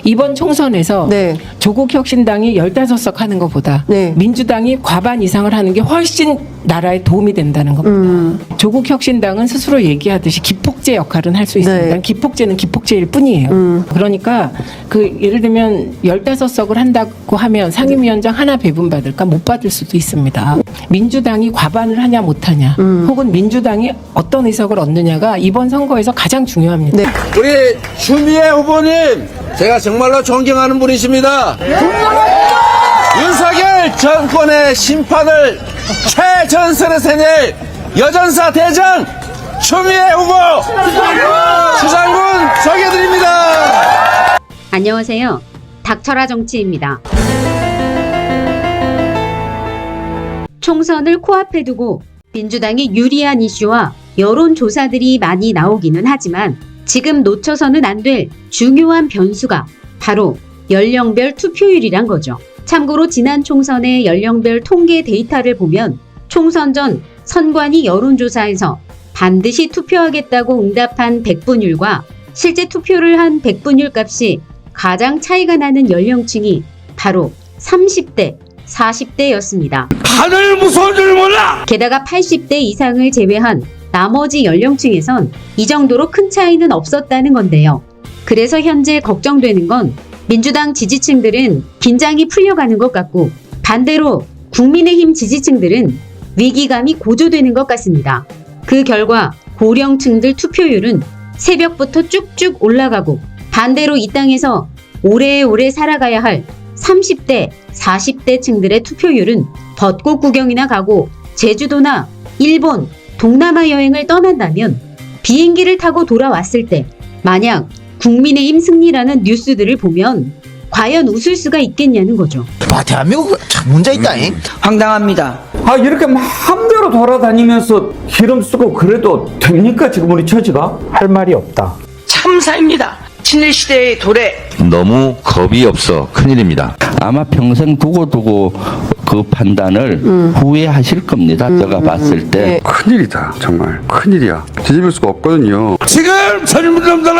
이번 총선에서 네. 조국혁신당이 15석 하는 것보다 네. 민주당이 과반 이상을 하는 게 훨씬 나라에 도움이 된다는 겁니다. 조국혁신당은 스스로 얘기하듯이 기폭제 역할은 할 수 있습니다. 네. 기폭제는 기폭제일 뿐이에요. 그러니까 그 예를 들면 15석을 한다고 하면 상임위원장 하나 배분받을까? 못 받을 수도 있습니다. 민주당이 과반을 하냐 못하냐 혹은 민주당이 어떤 의석을 얻느냐가 이번 선거에서 가장 중요합니다. 네. 우리 추미애 후보님, 제가 정말로 존경하는 분이십니다. 윤석열 정권의 심판을 최전선에 세낼 여전사 대장 추미애 후보 수장군 소개드립니다. 안녕하세요. 닥쳐라 정치입니다. 총선을 코앞에 두고 민주당이 유리한 이슈와 여론조사들이 많이 나오기는 하지만 지금 놓쳐서는 안 될 중요한 변수가 바로 연령별 투표율이란 거죠. 참고로 지난 총선의 연령별 통계 데이터를 보면 총선 전 선관위 여론조사에서 반드시 투표하겠다고 응답한 백분율과 실제 투표를 한 백분율 값이 가장 차이가 나는 연령층이 바로 30대, 40대였습니다. 하늘 무서운 줄 몰라. 게다가 80대 이상을 제외한 나머지 연령층에선 이 정도로 큰 차이는 없었다는 건데요. 그래서 현재 걱정되는 건 민주당 지지층들은 긴장이 풀려가는 것 같고 반대로 국민의힘 지지층들은 위기감이 고조되는 것 같습니다. 그 결과 고령층들 투표율은 새벽부터 쭉쭉 올라가고 반대로 이 땅에서 오래오래 살아가야 할 30대, 40대 층들의 투표율은 벚꽃 구경이나 가고 제주도나 일본, 동남아 여행을 떠난다면 비행기를 타고 돌아왔을 때 만약 국민의힘 승리라는 뉴스들을 보면 과연 웃을 수가 있겠냐는 거죠. 와, 대한민국 참 문제 있다잉. 황당합니다. 아, 이렇게 마음대로 돌아다니면서 기름 쓰고 그래도 됩니까? 지금 우리 처지가? 할 말이 없다. 참사입니다. 친일시대의 도래. 너무 겁이 없어 큰일입니다. 아마 평생 두고 그 판단을 후회하실 겁니다. 제가 봤을 때. 큰일이다. 정말 큰일이야. 뒤집을 수가 없거든요. 지금 젊은 놈들은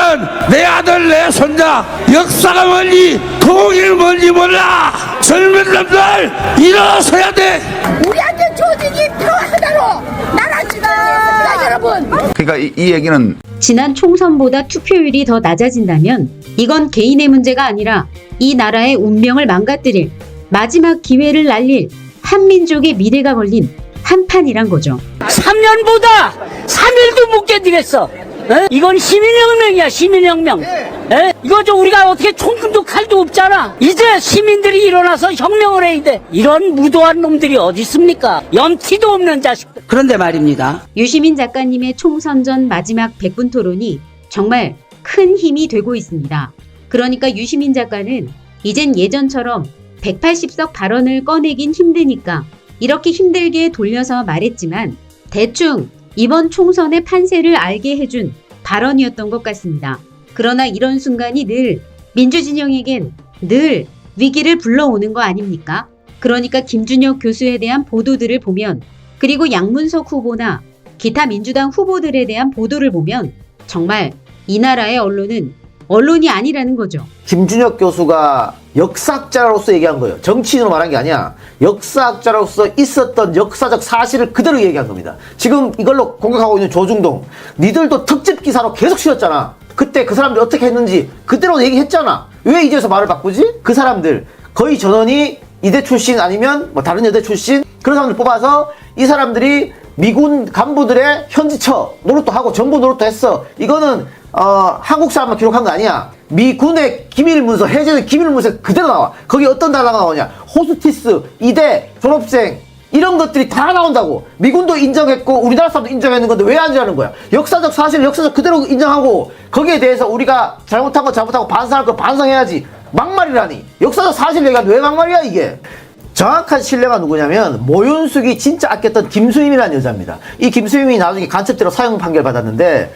내 아들 내 손자 역사가 뭔지 통일 뭔지 몰라. 젊은 놈들 일어서야 돼. 우리한테 조직이 더 하나로 나라지다 여러분. 그러니까 이 얘기는 지난 총선보다 투표율이 더 낮아진다면 이건 개인의 문제가 아니라 이 나라의 운명을 망가뜨릴 마지막 기회를 날릴 한민족의 미래가 걸린 한판이란 거죠. 3년보다 3일도 못 견디겠어. 에? 이건 시민혁명이야, 시민혁명. 에? 이거 좀 우리가 어떻게 총금도 칼도 없잖아. 이제 시민들이 일어나서 혁명을 해야 돼. 이런 무도한 놈들이 어디 있습니까? 염티도 없는 자식들. 그런데 말입니다. 유시민 작가님의 총선 전 마지막 100분 토론이 정말 큰 힘이 되고 있습니다. 그러니까 유시민 작가는 이젠 예전처럼 180석 발언을 꺼내긴 힘드니까 이렇게 힘들게 돌려서 말했지만 대충 이번 총선의 판세를 알게 해준 발언이었던 것 같습니다. 그러나 이런 순간이 늘 민주진영에겐 늘 위기를 불러오는 거 아닙니까? 그러니까 김준혁 교수에 대한 보도들을 보면 그리고 양문석 후보나 기타 민주당 후보들에 대한 보도를 보면 정말 이 나라의 언론은 언론이 아니라는 거죠. 김준혁 교수가 역사학자로서 얘기한 거예요. 정치인으로 말한 게 아니야. 역사학자로서 있었던 역사적 사실을 그대로 얘기한 겁니다. 지금 이걸로 공격하고 있는 조중동, 니들도 특집 기사로 계속 실었잖아. 그때 그 사람들이 어떻게 했는지 그대로 얘기했잖아. 왜 이제서 말을 바꾸지? 그 사람들 거의 전원이 이대 출신 아니면 뭐 다른 여대 출신 그런 사람들 뽑아서 이 사람들이 미군 간부들의 현지처 노릇도 하고 정보 노릇도 했어. 이거는 한국 사람만 기록한 거 아니야. 미군의 기밀문서, 해제된 기밀문서 그대로 나와. 거기 어떤 단어가 나오냐. 호스티스, 이대, 졸업생 이런 것들이 다 나온다고. 미군도 인정했고 우리나라 사람도 인정했는 건데 왜 아니라는 거야. 역사적 사실 역사적 그대로 인정하고 거기에 대해서 우리가 잘못한 거 잘못하고 반성할 거 반성해야지. 막말이라니. 역사적 사실 얘기하는데 왜 막말이야 이게. 정확한 신뢰가 누구냐면 모윤숙이 진짜 아꼈던 김수임이라는 여자입니다. 이 김수임이 나중에 간첩죄로 사형 판결 받았는데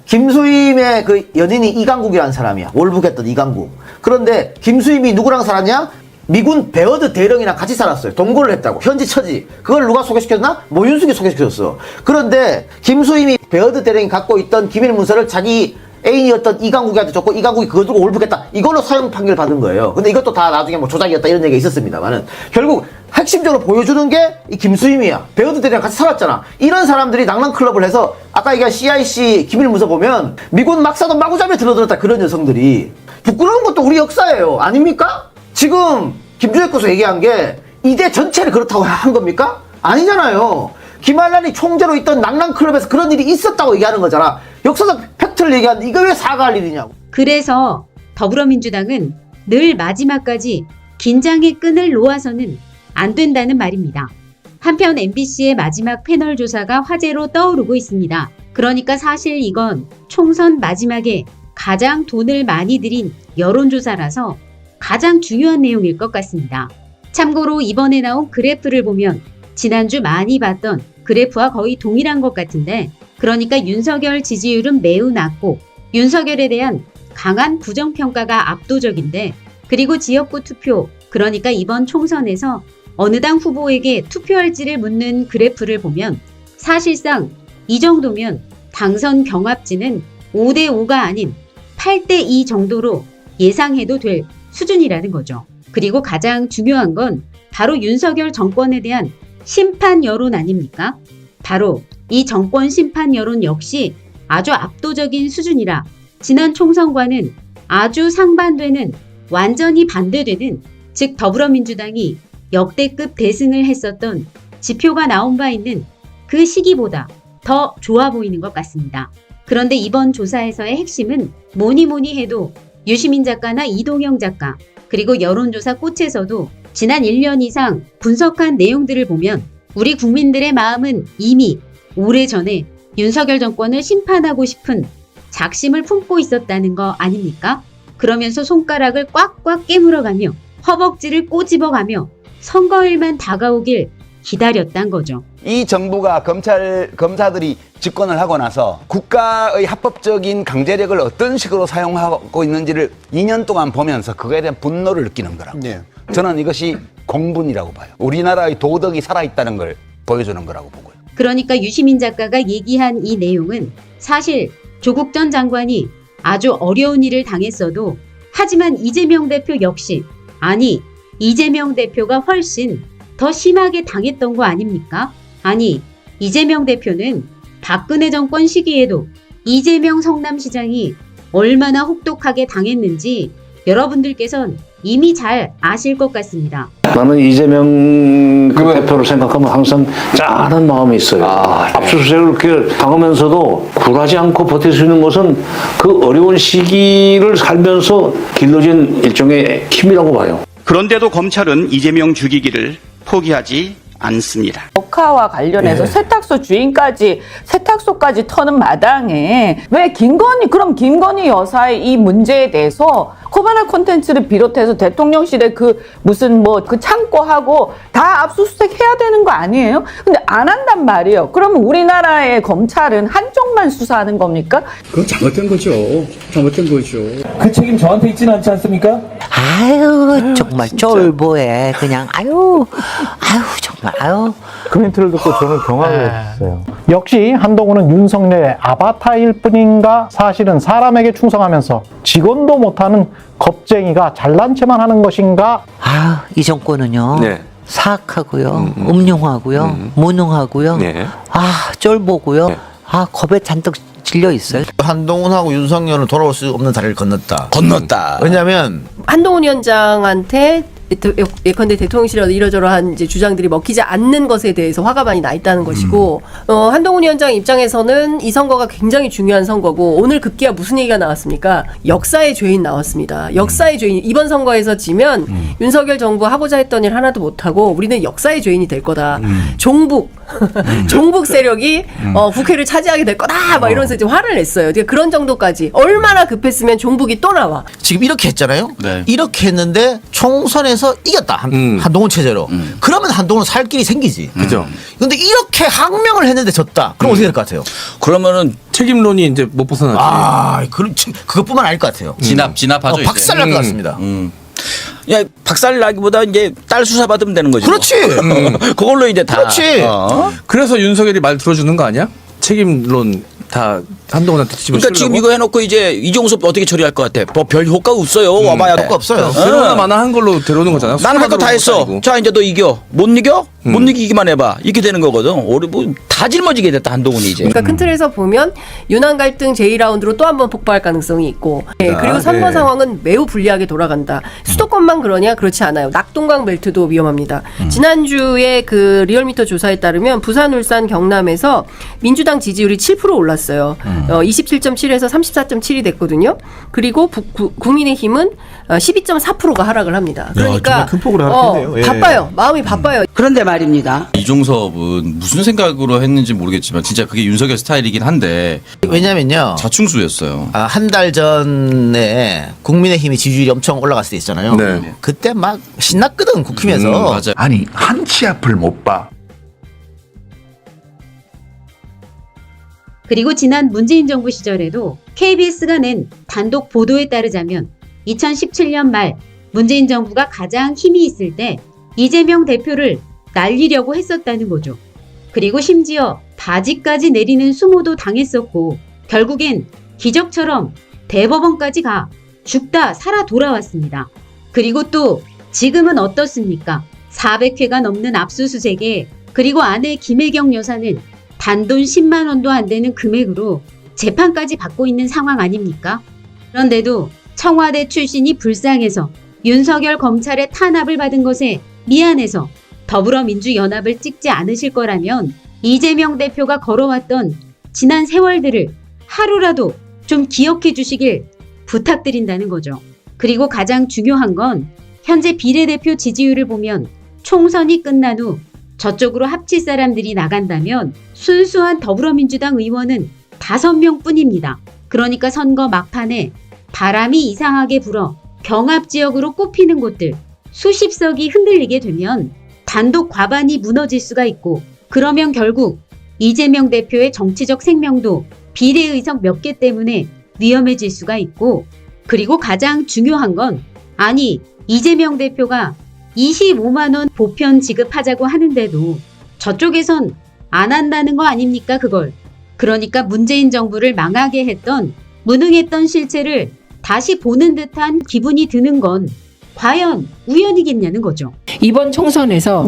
김수임의 그 연인이 이강국이라는 사람이야. 월북했던 이강국. 그런데 김수임이 누구랑 살았냐? 미군 베어드 대령이랑 같이 살았어요. 동거를 했다고. 현지 처지. 그걸 누가 소개시켰나? 모윤숙이 소개시켰어. 그런데 김수임이 베어드 대령이 갖고 있던 기밀 문서를 자기 애인이었던 이강국이한테 줬고 이강국이 그거 두고 올부겠다 이걸로 사형 판결 받은 거예요. 근데 이것도 다 나중에 뭐 조작이었다 이런 얘기가 있었습니다만은 결국 핵심적으로 보여주는 게 이 김수임이야. 배우들이랑 같이 살았잖아. 이런 사람들이 낭랑클럽을 해서 아까 얘기한 CIC 기밀문서 보면 미군 막사도 마구잡이에 들어들었다 그런 여성들이 부끄러운 것도 우리 역사예요. 아닙니까? 지금 김주혁 교수 얘기한 게 이대 전체를 그렇다고 한 겁니까? 아니잖아요. 김한란이 총재로 있던 낭랑클럽에서 그런 일이 있었다고 얘기하는 거잖아. 역사적 팩트를 얘기하는데 이거 왜 사과할 일이냐고. 그래서 더불어민주당은 늘 마지막까지 긴장의 끈을 놓아서는 안 된다는 말입니다. 한편 MBC의 마지막 패널 조사가 화제로 떠오르고 있습니다. 그러니까 사실 이건 총선 마지막에 가장 돈을 많이 들인 여론조사라서 가장 중요한 내용일 것 같습니다. 참고로 이번에 나온 그래프를 보면 지난주 많이 봤던 그래프와 거의 동일한 것 같은데, 그러니까 윤석열 지지율은 매우 낮고 윤석열에 대한 강한 부정평가가 압도적인데, 그리고 지역구 투표, 그러니까 이번 총선에서 어느 당 후보에게 투표할지를 묻는 그래프를 보면 사실상 이 정도면 당선 경합지는 5대5가 아닌 8대2 정도로 예상해도 될 수준이라는 거죠. 그리고 가장 중요한 건 바로 윤석열 정권에 대한 심판 여론 아닙니까? 바로 이 정권 심판 여론 역시 아주 압도적인 수준이라 지난 총선과는 아주 상반되는, 완전히 반대되는, 즉 더불어민주당이 역대급 대승을 했었던 지표가 나온 바 있는 그 시기보다 더 좋아 보이는 것 같습니다. 그런데 이번 조사에서의 핵심은 뭐니 해도 유시민 작가나 이동영 작가, 그리고 여론조사 꽃에서도 지난 1년 이상 분석한 내용들을 보면 우리 국민들의 마음은 이미 오래전에 윤석열 정권을 심판하고 싶은 작심을 품고 있었다는 거 아닙니까? 그러면서 손가락을 꽉꽉 깨물어가며 허벅지를 꼬집어가며 선거일만 다가오길 기다렸단 거죠. 이 정부가 검사들이 집권을 하고 나서 국가의 합법적인 강제력을 어떤 식으로 사용하고 있는지를 2년 동안 보면서 그거에 대한 분노를 느끼는 거라고. 저는 이것이 공분이라고 봐요. 우리나라의 도덕이 살아있다는 걸 보여주는 거라고 보고요. 그러니까 유시민 작가가 얘기한 이 내용은 사실 조국 전 장관이 아주 어려운 일을 당했어도, 하지만 이재명 대표 역시, 아니 이재명 대표가 훨씬 더 심하게 당했던 거 아닙니까? 아니 이재명 대표는 박근혜 정권 시기에도 이재명 성남시장이 얼마나 혹독하게 당했는지 여러분들께선 이미 잘 아실 것 같습니다. 나는 이재명 대표를 생각하면 항상 짠한 마음이 있어요. 압수수색을 그렇게 당하면서도 굴하지 않고 버틸 수 있는 것은 그 어려운 시기를 살면서 길러진 일종의 힘이라고 봐요. 그런데도 검찰은 이재명 죽이기를 포기하지 않습니다. 법카와 관련해서 세탁소 주인까지 세탁소까지 터는 마당에 왜 김건희 여사의 이 문제에 대해서 코바나 콘텐츠를 비롯해서 대통령실의 그 무슨 그 창고하고 다 압수수색 해야 되는 거 아니에요? 근데 안 한단 말이에요. 그러면 우리나라의 검찰은 한쪽만 수사하는 겁니까? 그건 잘못된 거죠. 잘못된 거죠. 그 책임 저한테 있지는 않지 않습니까? 아유 정말 쫄보해 그냥 아유 정말 아유. 그 멘트를 듣고 저는 경악을 했어요. 역시 한동훈은 윤석열의 아바타일 뿐인가, 사실은 사람에게 충성하면서 직원도 못하는 겁쟁이가 잘난 체만 하는 것인가. 이 정권은요. 사악하고요. 음흉하고요. 무능하고요. 쫄보고요. 겁에 잔뜩 질려 있어요. 한동훈하고 윤석열은 돌아올 수 없는 다리를 건넜다. 왜냐면 한동훈 위원장한테 예컨대 대통령실에서 이러저러한 이제 주장들이 먹히지 않는 것에 대해서 화가 많이 나 있다는 것이고, 한동훈 위원장 입장에서는 이 선거가 굉장히 중요한 선거고, 오늘 급기야 무슨 얘기가 나왔습니까? 역사의 죄인 나왔습니다. 역사의 죄인. 이번 선거에서 지면 윤석열 정부 하고자 했던 일 하나도 못하고 우리는 역사의 죄인이 될 거다. 종북 세력이 국회를 차지하게 될 거다. 막 이러면서 이제 화를 냈어요. 그러니까 그런 정도까지. 얼마나 급했으면 종북이 또 나와. 지금 이렇게 했잖아요. 이렇게 했는데 총선에서 이겼다. 한동훈 체제로. 그러면 한동훈은 살 길이 생기지. 그죠. 근데 이렇게 항명을 했는데 졌다. 그럼 어떻게 될 것 같아요? 그러면은 책임론이 이제 못 벗어나지. 그것뿐만 아닐 것 같아요. 진압하죠. 박살날 것 같습니다. 야, 박살 나기보다 이제 딸 수사 받으면 되는 거지. 그렇지. 그걸로 이제 다. 그렇지. 그래서 윤석열이 말 들어주는 거 아니야? 책임론 다 한동훈한테 집어 그러니까 지금 이거 해놓고 이제 이종섭 어떻게 처리할 것 같아? 뭐 별 효과 없어요. 와봐야 효과 없어요. 데려오나 마나 한 걸로 데려오는 거잖아요. 나는 할 거 다 했어. 자 이제 너 이겨. 못 이겨? 못 이기기만 해봐. 이렇게 되는 거거든. 다 짊어지게 됐다 한동훈이 이제. 그러니까 큰 틀에서 보면 윤한 갈등 제2라운드로 또 한 번 폭발할 가능성이 있고 그리고 선거 네. 상황은 매우 불리하게 돌아간다. 수도권만 그러냐? 그렇지 않아요. 낙동강 벨트도 위험합니다. 지난주에 그 리얼미터 조사에 따르면 부산, 울산, 경남에서 민주당 지지율이 7% 올랐어요. 27.7에서 34.7이 됐거든요. 그리고 국민의힘은 12.4%가 하락을 합니다. 그러니까 큰 폭으로 하락했네요. 예. 바빠요. 마음이 바빠요. 그런데 말입니다. 이종섭은 무슨 생각으로 했는지 모르겠지만 진짜 그게 윤석열 스타일이긴 한데 왜냐면요. 자충수였어요. 한 달 전에 국민의힘이 지지율이 엄청 올라갔을 때 있잖아요. 네. 그때 막 신났거든 국힘에서. 맞아요. 아니 한치 앞을 못 봐. 그리고 지난 문재인 정부 시절에도 KBS가 낸 단독 보도에 따르자면 2017년 말 문재인 정부가 가장 힘이 있을 때 이재명 대표를 날리려고 했었다는 거죠. 그리고 심지어 바지까지 내리는 수모도 당했었고 결국엔 기적처럼 대법원까지 가 죽다 살아 돌아왔습니다. 그리고 또 지금은 어떻습니까? 400회가 넘는 압수수색에 그리고 아내 김혜경 여사는 단돈 10만 원도 안 되는 금액으로 재판까지 받고 있는 상황 아닙니까? 그런데도 청와대 출신이 불쌍해서 윤석열 검찰의 탄압을 받은 것에 미안해서 더불어민주연합을 찍지 않으실 거라면 이재명 대표가 걸어왔던 지난 세월들을 하루라도 좀 기억해 주시길 부탁드린다는 거죠. 그리고 가장 중요한 건 현재 비례대표 지지율을 보면 총선이 끝난 후 저쪽으로 합칠 사람들이 나간다면 순수한 더불어민주당 의원은 5명 뿐입니다. 그러니까 선거 막판에 바람이 이상하게 불어 경합지역으로 꼽히는 곳들 수십 석이 흔들리게 되면 단독 과반이 무너질 수가 있고 그러면 결국 이재명 대표의 정치적 생명도 비례의석 몇 개 때문에 위험해질 수가 있고 그리고 가장 중요한 건 아니 이재명 대표가 25만 원 보편 지급하자고 하는데도 저쪽에선 안 한다는 거 아닙니까 그걸. 그러니까 문재인 정부를 망하게 했던 무능했던 실체를 다시 보는 듯한 기분이 드는 건 과연 우연이겠냐는 거죠. 이번 총선에서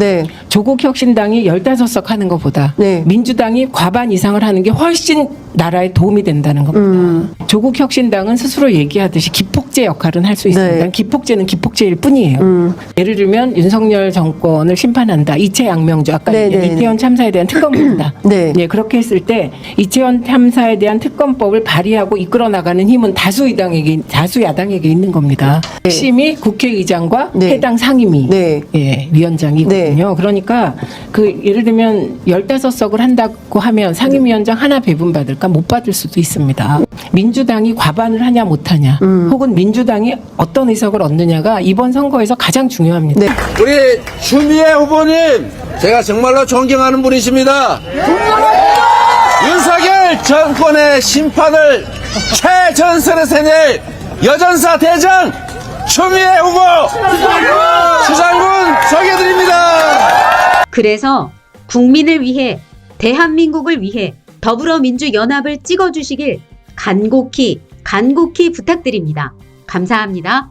조국 혁신당이 15석 하는 것보다 민주당이 과반 이상을 하는 게 훨씬 나라에 도움이 된다는 겁니다. 조국 혁신당은 스스로 얘기하듯이 기폭제 역할은 할 수 있습니다. 기폭제는 기폭제일 뿐이에요. 예를 들면 윤석열 정권을 심판한다. 이채양명주 아까 이태원 참사에 대한 특검입니다. 그렇게 했을 때 이태원 참사에 대한 특검법을 발의하고 이끌어 나가는 힘은 다수 야당에게 있는 겁니다. 핵심이 국회의장과 해당 상임위 위원장이거든요. 그러니까 그 예를 들면 15석을 한다고 하면 상임위원장 하나 배분받을까 못 받을 수도 있습니다. 민주당이 과반을 하냐 못하냐 혹은 민주당이 어떤 의석을 얻느냐가 이번 선거에서 가장 중요합니다. 우리 추미애 후보님 제가 정말로 존경하는 분이십니다. 윤석열 정권의 심판을 최전선에서 해낼 여전사 대장 추미애 후보 수장군 소개드립니다. 그래서 국민을 위해 대한민국을 위해 더불어민주연합을 찍어주시길 간곡히 부탁드립니다. 감사합니다.